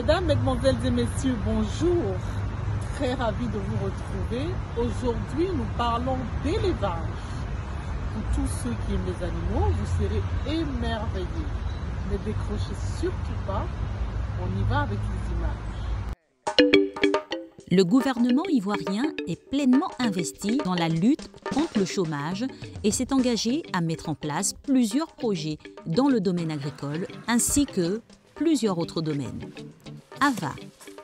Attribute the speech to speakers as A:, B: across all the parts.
A: Mesdames, Mesdemoiselles et Messieurs, bonjour. Très ravi de vous retrouver. Aujourd'hui, nous parlons d'élevage. Pour tous ceux qui aiment les animaux, vous serez émerveillés. Ne décrochez surtout pas. On y va avec les images.
B: Le gouvernement ivoirien est pleinement investi dans la lutte contre le chômage et s'est engagé à mettre en place plusieurs projets dans le domaine agricole ainsi que plusieurs autres domaines. AVA,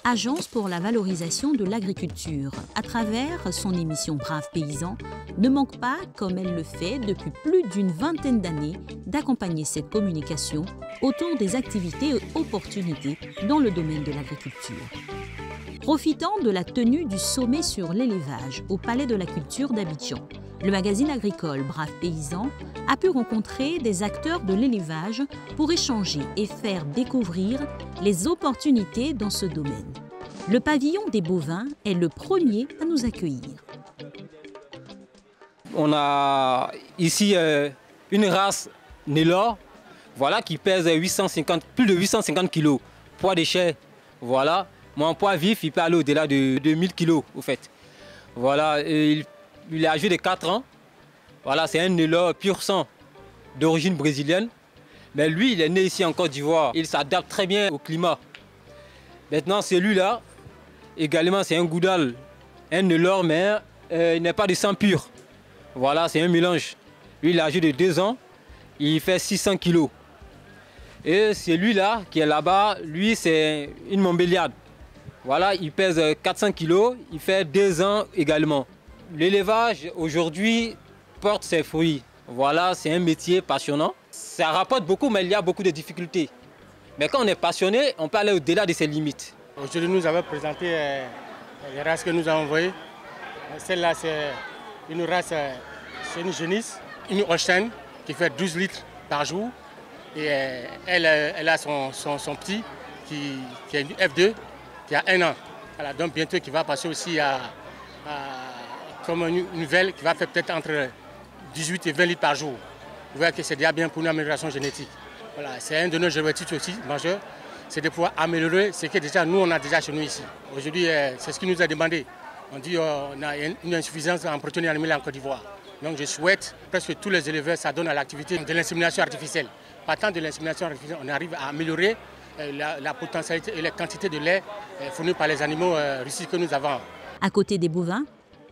B: Agence pour la valorisation de l'agriculture, à travers son émission Braves paysans, ne manque pas, comme elle le fait depuis plus d'une vingtaine d'années, d'accompagner cette communication autour des activités et opportunités dans le domaine de l'agriculture. Profitant de la tenue du sommet sur l'élevage au Palais de la Culture d'Abidjan, le magazine agricole Braves paysans a pu rencontrer des acteurs de l'élevage pour échanger et faire découvrir les opportunités dans ce domaine. Le pavillon des bovins est le premier à nous accueillir.
C: On a ici une race Nélor, voilà, qui pèse plus de 850 kg. Poids de chair, voilà. Mon poids vif, il peut aller au-delà de 1000 kg, au fait. Voilà, il est âgé de 4 ans. Voilà, c'est un Nélor pur sang d'origine brésilienne. Mais lui, il est né ici en Côte d'Ivoire. Il s'adapte très bien au climat. Maintenant, celui-là, également, c'est un Goudal, un Nélor, mais il n'est pas de sang pur. Voilà, c'est un mélange. Lui, il est âgé de 2 ans. Il fait 600 kg. Et celui-là, qui est là-bas, lui, c'est une Montbéliade. Voilà, il pèse 400 kg, il fait 2 ans également. L'élevage, aujourd'hui, porte ses fruits. Voilà, c'est un métier passionnant. Ça rapporte beaucoup, mais il y a beaucoup de difficultés. Mais quand on est passionné, on peut aller au-delà de ses limites.
D: Aujourd'hui, nous avons présenté les races que nous avons envoyées. Celle-là, c'est une race, c'est une génisse, une Holstein qui fait 12 litres par jour. Et elle a son petit qui est une F2. Il y a 1 an. Voilà, donc bientôt qui va passer aussi comme une nouvelle qui va faire peut-être entre 18 et 20 litres par jour. Vous voyez que c'est déjà bien pour une amélioration génétique. Voilà, c'est un de nos objectifs aussi majeurs, c'est de pouvoir améliorer ce que déjà nous on a déjà chez nous ici. Aujourd'hui, c'est ce qui nous a demandé. On dit qu'on a une insuffisance en protéines animales en Côte d'Ivoire. Donc je souhaite presque tous les éleveurs s'adonnent à l'activité de l'insémination artificielle. Partant de l'insémination artificielle, on arrive à améliorer la potentialité et la quantité de lait fourni par les animaux ici que nous avons.
B: À côté des bovins,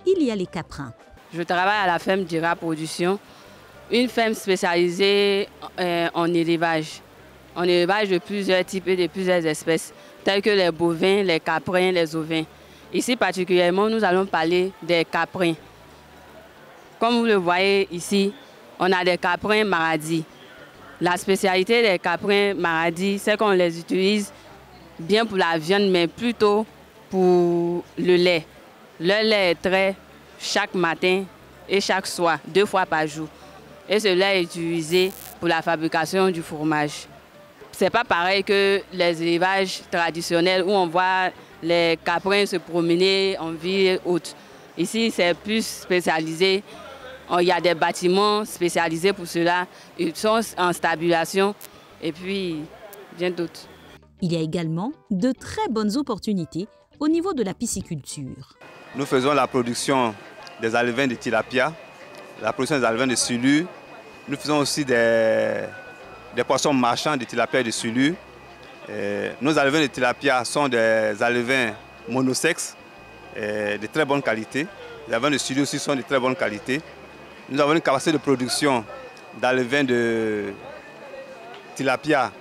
B: il y a les caprins.
E: Je travaille à la ferme Dira Production, une ferme spécialisée en élevage. En élevage de plusieurs types et de plusieurs espèces, telles que les bovins, les caprins, les ovins. Ici particulièrement, nous allons parler des caprins. Comme vous le voyez ici, on a des caprins Maradi. La spécialité des caprins Maradi, c'est qu'on les utilise bien pour la viande, mais plutôt pour le lait. Le lait est trait chaque matin et chaque soir, 2 fois par jour. Et ce lait est utilisé pour la fabrication du fromage. Ce n'est pas pareil que les élevages traditionnels où on voit les caprins se promener en ville haute. Ici, c'est plus spécialisé. Il y a des bâtiments spécialisés pour cela. Ils sont en stabilisation et puis bien d'autres.
B: Il y a également de très bonnes opportunités au niveau de la pisciculture.
F: Nous faisons la production des alevins de tilapia, la production des alevins de sulure. Nous faisons aussi des poissons marchands de tilapia et de sulure. Nos alevins de tilapia sont des alevins monosexes de très bonne qualité. Les alevins de sulure aussi sont de très bonne qualité. Nous avons une capacité de production d'alevins de tilapia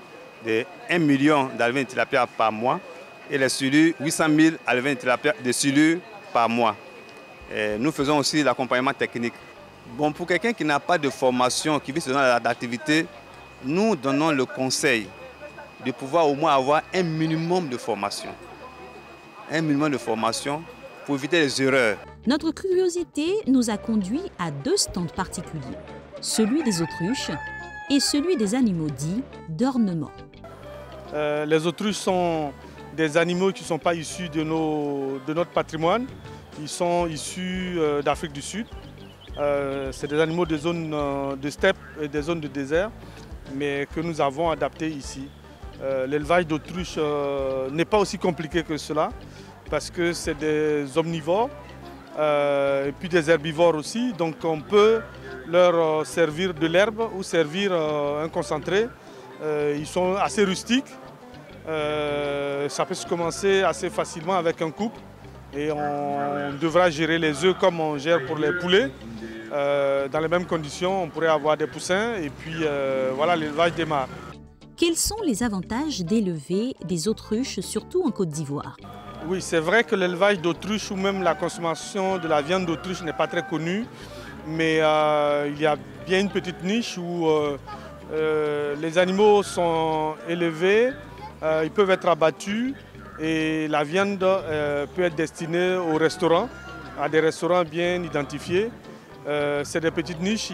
F: de 1 million d'alevins de tilapia par mois et les sulures, 800 000 alevins de tilapia de sulure par mois. Nous faisons aussi l'accompagnement technique. Bon, pour quelqu'un qui n'a pas de formation, qui vit dans l'activité, nous donnons le conseil de pouvoir au moins avoir un minimum de formation. Un minimum de formation pour éviter les erreurs.
B: Notre curiosité nous a conduit à 2 stands particuliers, celui des autruches et celui des animaux dits d'ornement.
G: Les autruches sont des animaux qui ne sont pas issus de notre patrimoine. Ils sont issus d'Afrique du Sud. C'est des animaux des zones de steppe et des zones de désert, mais que nous avons adaptés ici. L'élevage d'autruche n'est pas aussi compliqué que cela parce que c'est des omnivores et puis des herbivores aussi. Donc on peut leur servir de l'herbe ou servir un concentré. Ils sont assez rustiques. Ça peut se commencer assez facilement avec un couple et on devra gérer les œufs comme on gère pour les poulets. Dans les mêmes conditions, on pourrait avoir des poussins et puis voilà, l'élevage démarre.
B: Quels sont les avantages d'élever des autruches, surtout en Côte d'Ivoire?
G: Oui, c'est vrai que l'élevage d'autruche ou même la consommation de la viande d'autruche n'est pas très connue, mais il y a bien une petite niche où les animaux sont élevés, ils peuvent être abattus et la viande peut être destinée aux restaurants, à des restaurants bien identifiés. C'est des petites niches, ce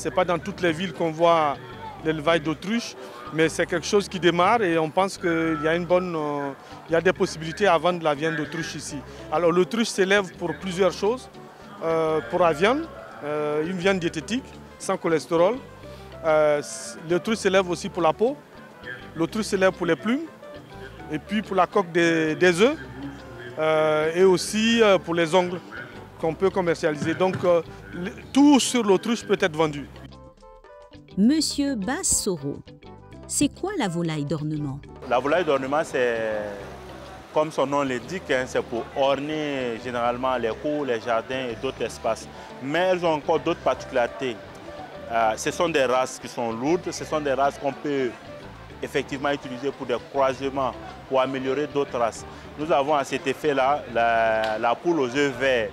G: n'est pas dans toutes les villes qu'on voit l'élevage d'autruche, mais c'est quelque chose qui démarre et on pense qu'il y a il y a des possibilités à vendre de la viande d'autruche ici. Alors l'autruche s'élève pour plusieurs choses. Pour la viande, une viande diététique, sans cholestérol. L'autruche s'élève aussi pour la peau. L'autruche s'élève pour les plumes. Et puis pour la coque des œufs. Et aussi pour les ongles qu'on peut commercialiser. Donc tout sur l'autruche peut être vendu.
B: Monsieur Bassoro, c'est quoi la volaille d'ornement?
H: La volaille d'ornement, c'est, comme son nom l'indique, c'est pour orner généralement les cours, les jardins et d'autres espaces. Mais elles ont encore d'autres particularités. Ce sont des races qui sont lourdes, ce sont des races qu'on peut effectivement utiliser pour des croisements, pour améliorer d'autres races. Nous avons à cet effet-là la poule aux œufs verts.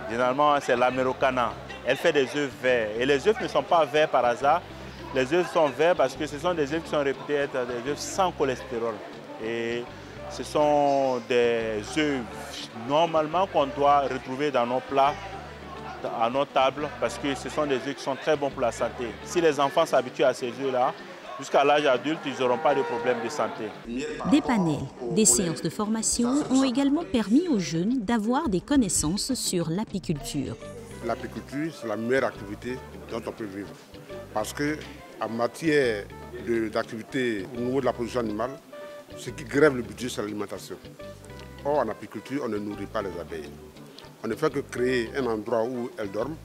H: Généralement, c'est l'Ameraucana. Elle fait des œufs verts. Et les œufs ne sont pas verts par hasard. Les œufs sont verts parce que ce sont des œufs qui sont réputés être des œufs sans cholestérol. Et ce sont des œufs normalement qu'on doit retrouver dans nos plats, à nos tables, parce que ce sont des œufs qui sont très bons pour la santé. Si les enfants s'habituent à ces œufs-là, jusqu'à l'âge adulte, ils n'auront pas de problème de santé.
B: Des panels, des séances de formation ont également permis aux jeunes d'avoir des connaissances sur l'apiculture.
I: L'apiculture, c'est la meilleure activité dont on peut vivre. Parce qu'en matière d'activité au niveau de la production animale, ce qui grève le budget, c'est l'alimentation. Or, en apiculture, on ne nourrit pas les abeilles. On ne fait que créer un endroit où elles dorment,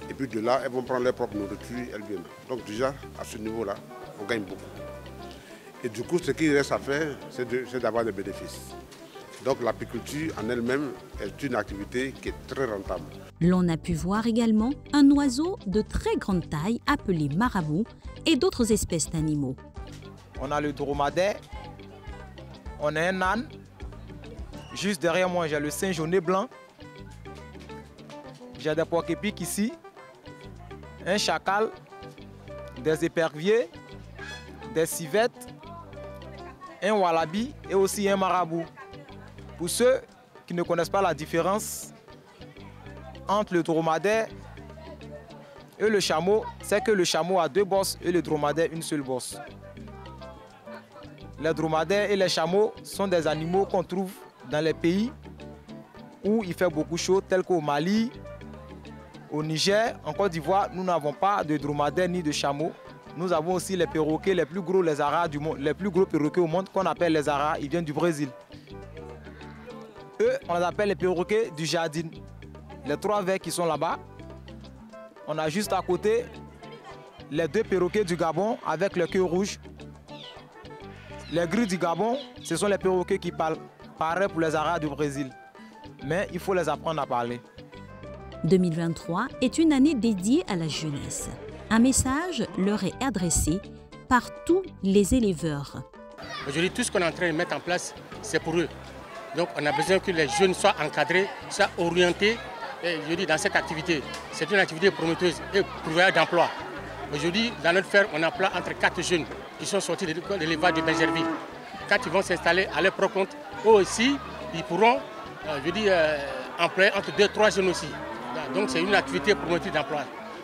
I: et puis de là, elles vont prendre leur propre nourriture et elles viennent. Donc déjà, à ce niveau-là, on gagne beaucoup. Et du coup, ce qu'il reste à faire, c'est d'avoir des bénéfices. Donc l'apiculture en elle-même est une activité qui est très rentable.
B: L'on a pu voir également un oiseau de très grande taille appelé marabout et d'autres espèces d'animaux.
J: On a le dromadaire, on a un âne. Juste derrière moi, j'ai le singe au nez blanc. J'ai des porc-épics ici, un chacal, des éperviers, des civettes, un wallaby et aussi un marabout. Pour ceux qui ne connaissent pas la différence entre le dromadaire et le chameau, c'est que le chameau a 2 bosses et le dromadaire une seule bosse. Les dromadaires et les chameaux sont des animaux qu'on trouve dans les pays où il fait beaucoup chaud, tels qu'au Mali, au Niger, en Côte d'Ivoire. Nous n'avons pas de dromadaire ni de chameau. Nous avons aussi les perroquets, les plus gros lézards du monde, les plus gros perroquets au monde qu'on appelle les aras, ils viennent du Brésil. Eux, on les appelle les perroquets du jardin. Les 3 verts qui sont là-bas. On a juste à côté les 2 perroquets du Gabon avec le queue rouge. Les gris du Gabon, ce sont les perroquets qui parlent. Pareil pour les aras du Brésil. Mais il faut les apprendre à parler.
B: 2023 est une année dédiée à la jeunesse. Un message leur est adressé par tous les éleveurs.
D: Aujourd'hui, tout ce qu'on est en train de mettre en place, c'est pour eux. Donc on a besoin que les jeunes soient encadrés, soient orientés dans cette activité. C'est une activité prometteuse et pourvoyeur d'emploi. Aujourd'hui, dans notre ferme, on emploie entre 4 jeunes qui sont sortis de l'école d'élevage de Bergerville. Quand ils vont s'installer à leur propre compte, eux aussi, ils pourront employer entre 2 et 3 jeunes aussi. Donc c'est une activité prometteuse d'emploi.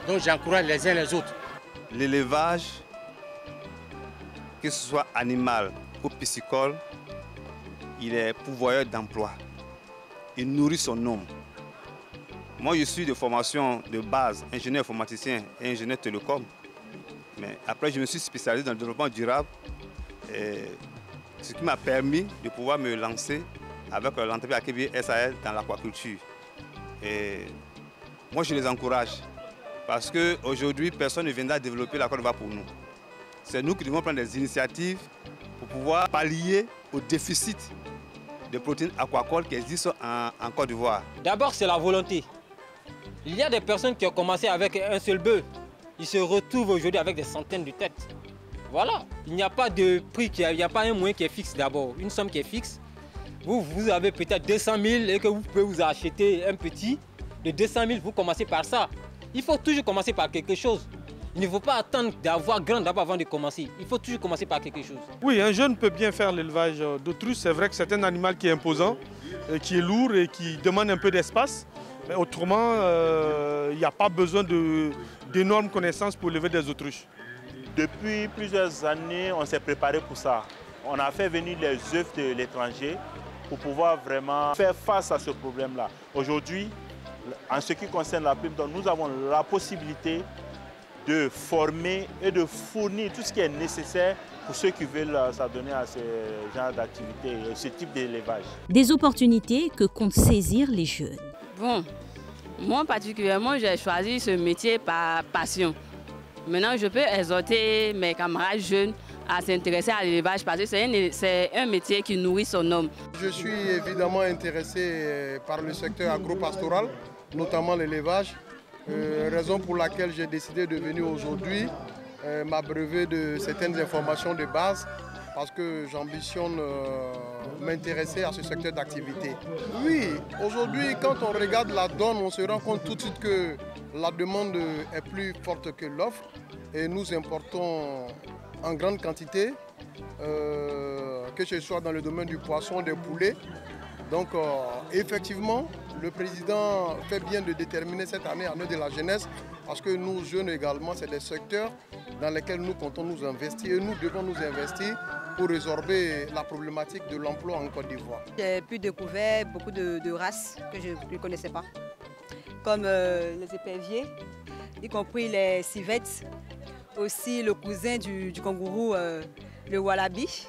D: Donc j'encourage les uns les autres.
F: L'élevage, que ce soit animal ou piscicole, il est pourvoyeur d'emploi. Il nourrit son homme. Moi, je suis de formation de base, ingénieur informaticien et ingénieur télécom. Mais après, je me suis spécialisé dans le développement durable. Ce qui m'a permis de pouvoir me lancer avec l'entreprise Akebi SAS dans l'aquaculture. Et moi, je les encourage parce qu'aujourd'hui, personne ne viendra développer la Côte d'Ivoire pour nous. C'est nous qui devons prendre des initiatives pour pouvoir pallier au déficit de protéines aquacoles qui existent en Côte d'Ivoire.
C: D'abord, c'est la volonté. Il y a des personnes qui ont commencé avec un seul bœuf. Ils se retrouvent aujourd'hui avec des centaines de têtes. Voilà, il n'y a pas de prix, il n'y a pas un moyen qui est fixe d'abord, une somme qui est fixe. Vous avez peut-être 200 000 et que vous pouvez vous acheter un petit de 200 000, vous commencez par ça. Il faut toujours commencer par quelque chose. Il ne faut pas attendre d'avoir grand d'abord avant de commencer. Il faut toujours commencer par quelque chose.
G: Oui, un jeune peut bien faire l'élevage d'autruche. C'est vrai que c'est un animal qui est imposant, qui est lourd et qui demande un peu d'espace. Mais autrement, il n'y a pas besoin d'énormes connaissances pour élever des autruches.
H: Depuis plusieurs années, on s'est préparé pour ça. On a fait venir les œufs de l'étranger pour pouvoir vraiment faire face à ce problème-là. Aujourd'hui, en ce qui concerne la plume, nous avons la possibilité de former et de fournir tout ce qui est nécessaire pour ceux qui veulent s'adonner à ce genre d'activité et ce type d'élevage.
B: Des opportunités que comptent saisir les jeunes.
E: Bon, moi particulièrement, j'ai choisi ce métier par passion. Maintenant, je peux exhorter mes camarades jeunes à s'intéresser à l'élevage parce que c'est un métier qui nourrit son homme.
K: Je suis évidemment intéressé par le secteur agro-pastoral, notamment l'élevage, raison pour laquelle j'ai décidé de venir aujourd'hui m'abreuver de certaines informations de base parce que j'ambitionne m'intéresser à ce secteur d'activité. Oui, aujourd'hui, quand on regarde la donne, on se rend compte tout de suite que la demande est plus forte que l'offre et nous importons en grande quantité, que ce soit dans le domaine du poisson, des poulets. Donc effectivement, le président fait bien de déterminer cette année de la jeunesse parce que nous, jeunes également, c'est des secteurs dans lesquels nous comptons nous investir et nous devons nous investir pour résorber la problématique de l'emploi en Côte d'Ivoire.
L: J'ai pu découvrir beaucoup de races que je ne connaissais pas, comme les éperviers, y compris les civettes, aussi le cousin du kangourou, le wallaby,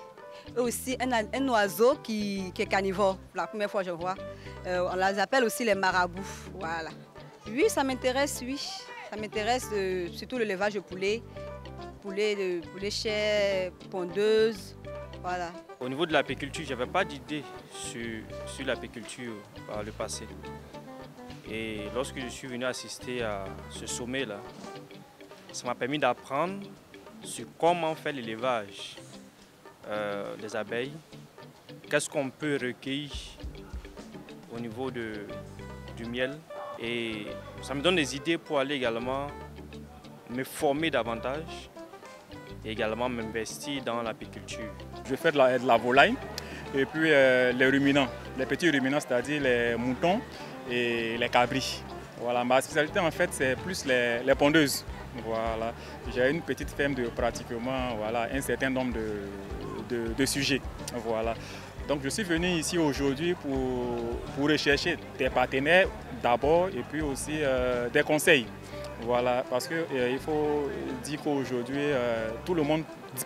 L: et aussi un oiseau qui est carnivore, la première fois que je vois. On les appelle aussi les marabouts. Voilà. Oui, ça m'intéresse, oui. Ça m'intéresse surtout l'élevage de poulets, poulets chairs, pondeuses. Voilà.
M: Au niveau de l'apiculture, je n'avais pas d'idée sur l'apiculture par le passé. Et lorsque je suis venu assister à ce sommet-là, ça m'a permis d'apprendre sur comment faire l'élevage des abeilles, qu'est-ce qu'on peut recueillir au niveau du miel. Et ça me donne des idées pour aller également me former davantage et également m'investir dans l'apiculture.
N: Je fais de la volaille et puis les ruminants, les petits ruminants, c'est-à-dire les moutons et les cabris. Voilà, ma spécialité en fait c'est plus les pondeuses. Voilà. J'ai une petite ferme de pratiquement un certain nombre de sujets. Voilà. Donc je suis venu ici aujourd'hui pour rechercher des partenaires d'abord et puis aussi des conseils. Voilà, parce qu'il faut dire qu'aujourd'hui tout le monde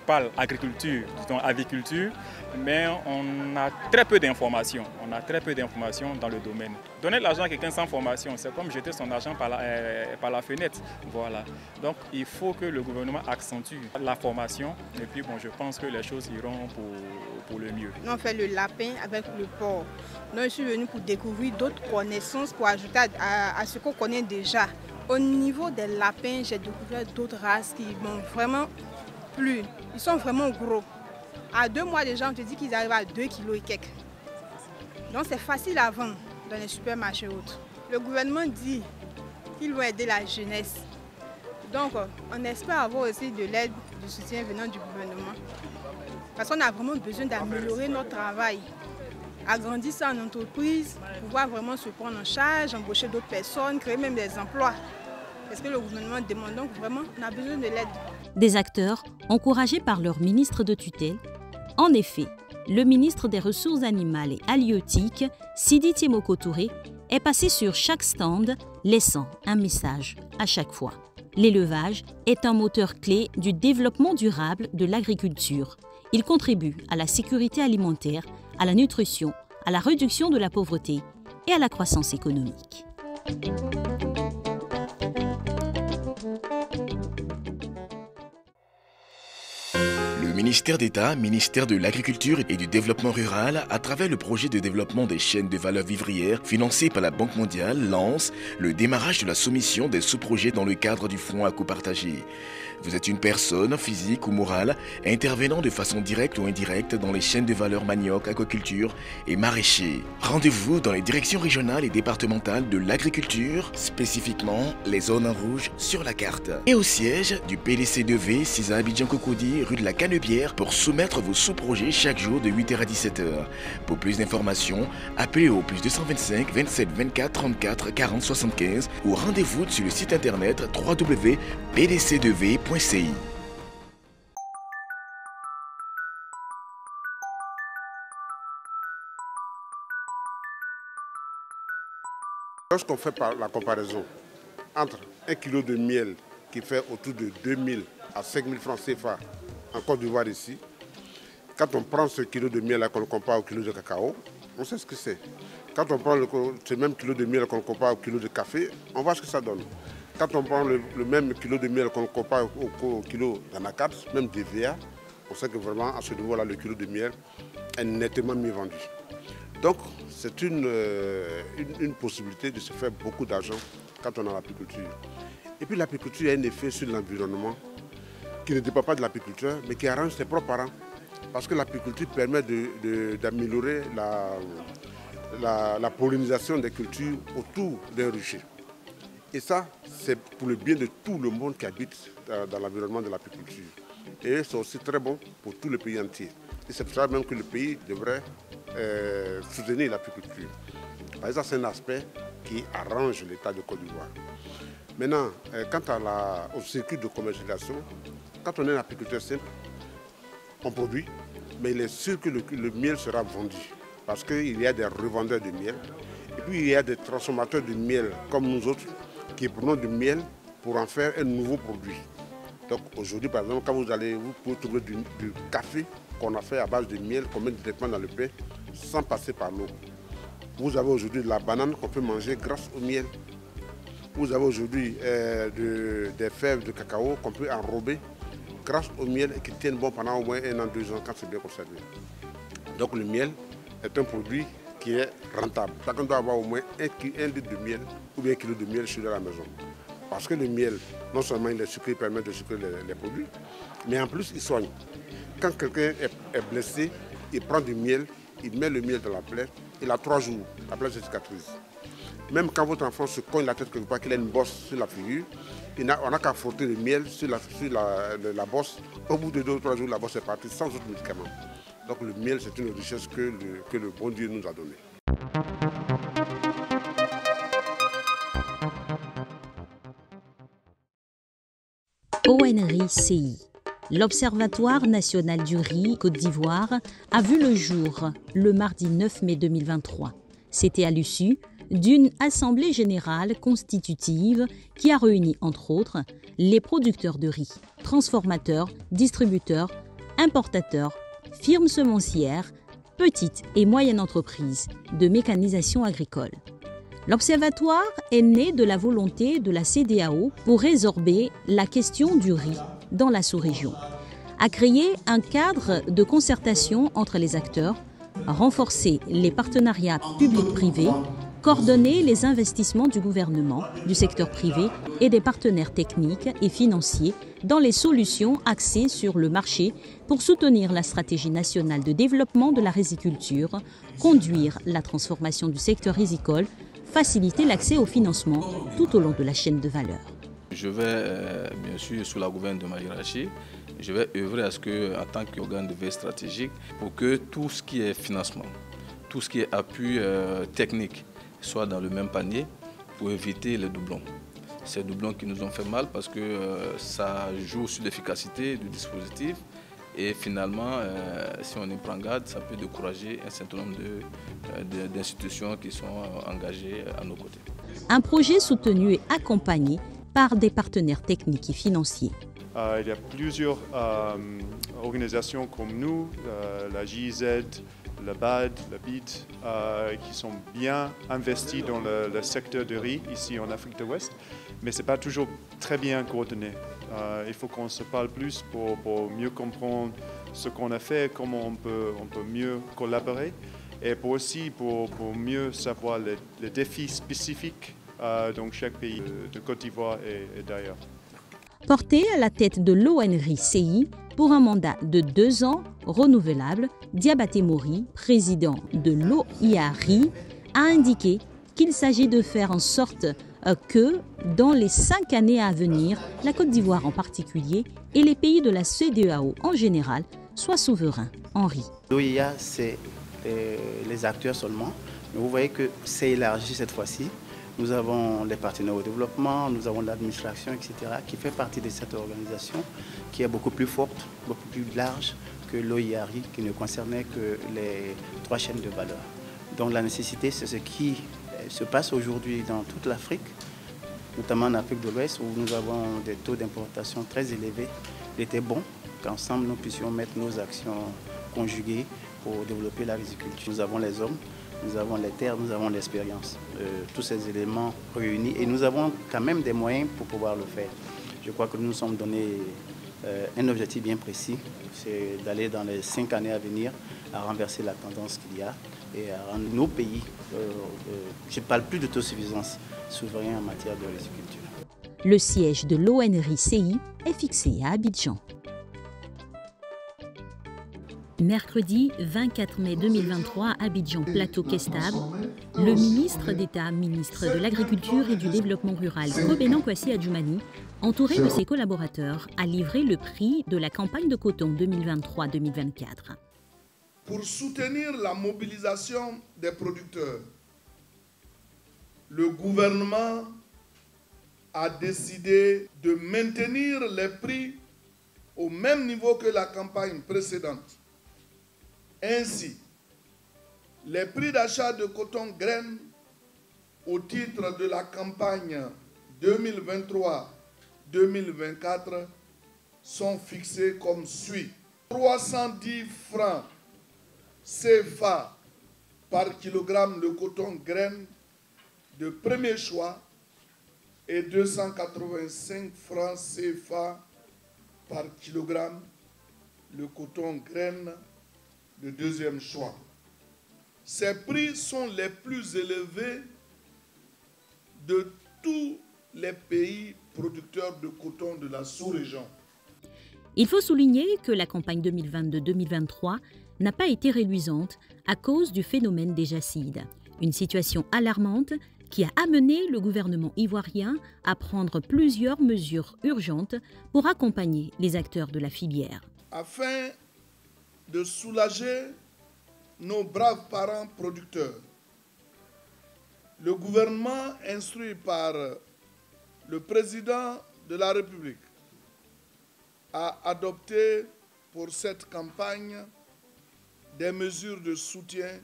N: parle agriculture, disons aviculture, mais on a très peu d'informations. On a très peu d'informations dans le domaine. Donner de l'argent à quelqu'un sans formation, c'est comme jeter son argent par la fenêtre. Voilà. Donc il faut que le gouvernement accentue la formation et puis bon, je pense que les choses iront pour le mieux.
O: Nous on fait le lapin avec le porc. Donc je suis venue pour découvrir d'autres connaissances pour ajouter à ce qu'on connaît déjà. Au niveau des lapins, j'ai découvert d'autres races qui m'ont vraiment plu. Ils sont vraiment gros. À 2 mois déjà, on te dit qu'ils arrivent à 2 kg et quelques. Donc c'est facile à vendre dans les supermarchés autres. Le gouvernement dit qu'il va aider la jeunesse. Donc on espère avoir aussi de l'aide, du soutien venant du gouvernement. Parce qu'on a vraiment besoin d'améliorer notre travail. Agrandir ça en entreprise, pouvoir vraiment se prendre en charge, embaucher d'autres personnes, créer même des emplois. C'est ce que le gouvernement demande. Donc vraiment, on a besoin de l'aide.
B: Des acteurs encouragés par leur ministre de tutelle. En effet, le ministre des Ressources animales et halieutiques, Sidi Tiemoko Touré, est passé sur chaque stand, laissant un message à chaque fois. L'élevage est un moteur clé du développement durable de l'agriculture. Il contribue à la sécurité alimentaire, à la nutrition, à la réduction de la pauvreté et à la croissance économique.
P: Le ministère d'État, ministère de l'Agriculture et du Développement rural, à travers le projet de développement des chaînes de valeur vivrières financé par la Banque mondiale, lance le démarrage de la soumission des sous-projets dans le cadre du fonds à coût partagé. Vous êtes une personne, physique ou morale, intervenant de façon directe ou indirecte dans les chaînes de valeur manioc, aquaculture et maraîcher. Rendez-vous dans les directions régionales et départementales de l'agriculture, spécifiquement les zones en rouge sur la carte. Et au siège du PDC2V, 6 à Abidjan-Cocody, rue de la Canebière, pour soumettre vos sous-projets chaque jour de 8h à 17h. Pour plus d'informations, appelez au +225 27 24 34 40 75 ou rendez-vous sur le site internet www.pdc2v.ci.
I: Lorsqu'on fait la comparaison entre 1 kg de miel qui fait autour de 2000 à 5000 francs CFA en Côte d'Ivoire ici, quand on prend ce kilo de miel qu'on le compare au kilo de cacao, on sait ce que c'est. Quand on prend ce même kilo de miel qu'on le compare au kilo de café, on voit ce que ça donne. Quand on prend le même kilo de miel qu'on le compare au kilo d'anacarde, même d'EVA, on sait que vraiment à ce niveau-là, le kilo de miel est nettement mieux vendu. Donc c'est une possibilité de se faire beaucoup d'argent quand on a l'apiculture. Et puis l'apiculture a un effet sur l'environnement qui ne dépend pas de l'apiculteur, mais qui arrange ses propres parents. Parce que l'apiculture permet d'améliorer la pollinisation des cultures autour d'un rucher. Et ça, c'est pour le bien de tout le monde qui habite dans l'environnement de l'apiculture. Et c'est aussi très bon pour tout le pays entier. Et c'est pour ça même que le pays devrait soutenir l'apiculture. Par exemple, c'est un aspect qui arrange l'État de Côte d'Ivoire. Maintenant, quant au circuit de commercialisation, quand on est un apiculteur simple, on produit, mais il est sûr que le miel sera vendu. Parce qu'il y a des revendeurs de miel, et puis il y a des transformateurs de miel comme nous autres, qui prenons du miel pour en faire un nouveau produit. Donc aujourd'hui, par exemple, quand vous pouvez trouver du café qu'on a fait à base de miel, qu'on met directement dans le pain, sans passer par l'eau. Vous avez aujourd'hui de la banane qu'on peut manger grâce au miel. Vous avez aujourd'hui des fèves de cacao qu'on peut enrober grâce au miel et qui tiennent bon pendant au moins 1 an, 2 ans quand c'est bien conservé. Donc le miel est un produit qui est rentable. Chacun doit avoir au moins 1 litre de miel ou bien 1 kg de miel sur la maison. Parce que le miel, non seulement il est sucré, il permet de sucrer les produits, mais en plus il soigne. Quand quelqu'un est blessé, il prend du miel, il met le miel dans la plaie, il a 3 jours, la plaie se cicatrise. Même quand votre enfant se cogne la tête quelque part, qu'il a une bosse sur la figure, on n'a qu'à frotter le miel sur la bosse. Au bout de 2 ou 3 jours, la bosse est partie sans autre médicament. Donc le miel, c'est une richesse que le bon Dieu nous a donnée.
B: ONRI-CI. L'Observatoire national du riz Côte d'Ivoire a vu le jour le mardi 9 mai 2023. C'était à l'issue d'une assemblée générale constitutive qui a réuni entre autres les producteurs de riz, transformateurs, distributeurs, importateurs, firmes semencières, petites et moyennes entreprises de mécanisation agricole. L'Observatoire est né de la volonté de la CEDEAO pour résorber la question du riz dans la sous-région, a créé un cadre de concertation entre les acteurs, renforcer les partenariats publics-privés, coordonner les investissements du gouvernement, du secteur privé et des partenaires techniques et financiers dans les solutions axées sur le marché pour soutenir la stratégie nationale de développement de la riziculture, conduire la transformation du secteur rizicole, faciliter l'accès au financement tout au long de la chaîne de valeur.
Q: Je vais, bien sûr, sous la gouverne de ma hiérarchie, je vais œuvrer à ce que, en tant qu'organe de veille stratégique, pour que tout ce qui est financement, tout ce qui est appui technique soit dans le même panier pour éviter les doublons. Ces doublons qui nous ont fait mal parce que ça joue sur l'efficacité du dispositif et finalement, si on y prend garde, ça peut décourager un certain nombre d'institutions qui sont engagées à nos côtés.
B: Un projet soutenu et accompagné par des partenaires techniques et financiers.
R: Il y a plusieurs organisations comme nous, la GIZ, le BAD, le BID, qui sont bien investis dans le secteur du riz ici en Afrique de l'Ouest, mais ce n'est pas toujours très bien coordonné. Il faut qu'on se parle plus pour mieux comprendre ce qu'on a fait, comment on peut mieux collaborer et pour mieux savoir les défis spécifiques dans chaque pays de Côte d'Ivoire et d'ailleurs.
B: Porté à la tête de l'ONRI-CI pour un mandat de 2 ans renouvelable, Diabaté Mori, président de l'OIARI, a indiqué qu'il s'agit de faire en sorte que, dans les 5 années à venir, la Côte d'Ivoire en particulier et les pays de la CEDEAO en général soient souverains en riz.
S: L'OIA, c'est les acteurs seulement, mais vous voyez que c'est élargi cette fois-ci. Nous avons les partenaires au développement, nous avons l'administration, etc., qui fait partie de cette organisation qui est beaucoup plus forte, beaucoup plus large que l'OIARI, qui ne concernait que les 3 chaînes de valeur. Donc la nécessité, c'est ce qui se passe aujourd'hui dans toute l'Afrique, notamment en Afrique de l'Ouest, où nous avons des taux d'importation très élevés. Il était bon qu'ensemble nous puissions mettre nos actions conjuguées pour développer la riziculture. Nous avons les hommes, nous avons les terres, nous avons l'expérience, tous ces éléments réunis et nous avons quand même des moyens pour pouvoir le faire. Je crois que nous nous sommes donné un objectif bien précis, c'est d'aller dans les 5 années à venir à renverser la tendance qu'il y a et à rendre nos pays, je ne parle plus d'autosuffisance, souverains en matière de riziculture.
B: Le siège de l'ONRI-CI est fixé à Abidjan. Mercredi 24 mai 2023 à Abidjan, Plateau Kestab, le ministre d'État, ministre de l'Agriculture et du Développement rural, Kobenan Kwasi Adjoumani, entouré de ses collaborateurs, a livré le prix de la campagne de coton 2023-2024.
T: Pour soutenir la mobilisation des producteurs, le gouvernement a décidé de maintenir les prix au même niveau que la campagne précédente. Ainsi, les prix d'achat de coton graines au titre de la campagne 2023-2024 sont fixés comme suit. 310 francs CFA par kilogramme de coton graines de premier choix et 285 francs CFA par kilogramme le coton graines de deuxième choix. Ces prix sont les plus élevés de tous les pays producteurs de coton de la sous-région.
B: Il faut souligner que la campagne 2022-2023 n'a pas été réluisante à cause du phénomène des jacides. Une situation alarmante qui a amené le gouvernement ivoirien à prendre plusieurs mesures urgentes pour accompagner les acteurs de la filière.
T: Afin de soulager nos braves parents producteurs, le gouvernement instruit par le président de la République a adopté pour cette campagne des mesures de soutien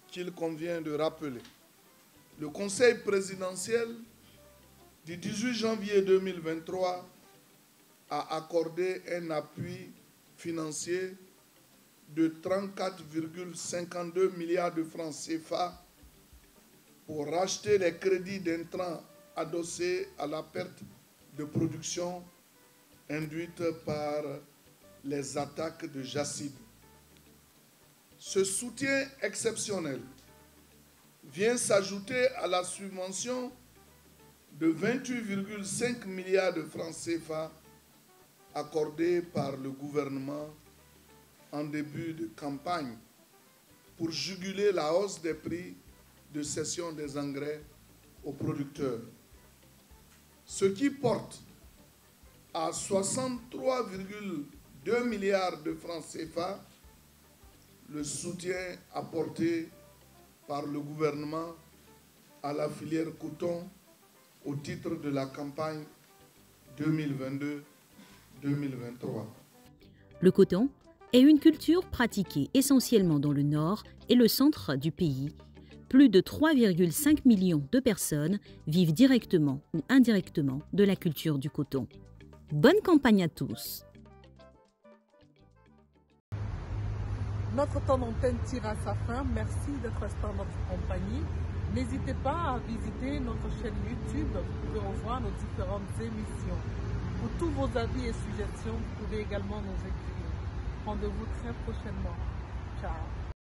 T: qu'il convient de rappeler. Le Conseil présidentiel du 18 janvier 2023 a accordé un appui financier de 34,52 milliards de francs CFA pour racheter les crédits d'intrants adossés à la perte de production induite par les attaques de jacides. Ce soutien exceptionnel vient s'ajouter à la subvention de 28,5 milliards de francs CFA accordée par le gouvernement en début de campagne pour juguler la hausse des prix de cession des engrais aux producteurs, ce qui porte à 63,2 milliards de francs CFA le soutien apporté par le gouvernement à la filière coton au titre de la campagne 2022-2023.
B: Le coton est une culture pratiquée essentiellement dans le nord et le centre du pays. Plus de 3,5 millions de personnes vivent directement ou indirectement de la culture du coton. Bonne campagne à tous.
A: Notre temps d'antenne tire à sa fin. Merci d'être resté en notre compagnie. N'hésitez pas à visiter notre chaîne YouTube. Vous pouvez revoir nos différentes émissions. Pour tous vos avis et suggestions, vous pouvez également nous écrire. Rendez-vous très prochainement. Ciao.